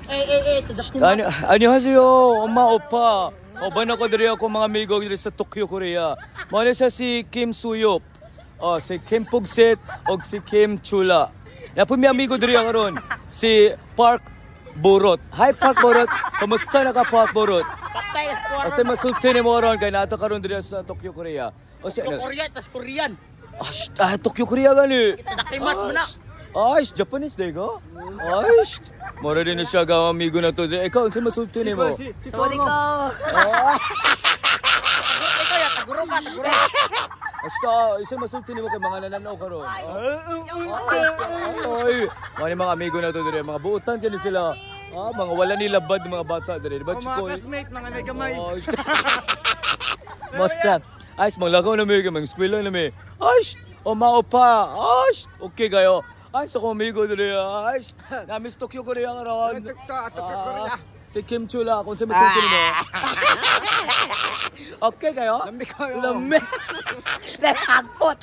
안녕하세요, 엄마, 오빠. Bana ko diri ako mga amigo diri sa Tokyo, Korea. Mao siya si Kim Suyok. Si Kim Pugset o si Kim Chula. Ya po mi amigo diri karon si Park Borot. Hi Park Borot. Kamusta na ka Park Borot? Patay sa Kasi masulti ni mo ron kay nato karon diri sa Tokyo, Korea. O si Korea tas Korean. Tokyo, Korea gani. Nakimat mo na. Ay, Japanese day ka? Ay, mora din na siya ka amigo na to. Ikaw, saan masulti ni mo? Sorry ko. Ikaw ya, taguro ka, taguro. Basta, isa masulti ni mo kay mga nananaw ka ron. Ay, mga amigo na to dire, mga buutan kani sila. Mga wala nilabad mga bata dire. Diba, Chikoy? Mga classmate, mga may gamay. What's up? Ay, mga lakaw na may, mga eskwela na may. Ay, oma opa. Ay, okay kayo. Ay, sa kong amigo dali. Ay, na-miss Tokyo, Korea nga ron. Si Kim Chula, kung sa masulti mo. Okay kayo? Lambi kayo. Lambi. Lalagpot.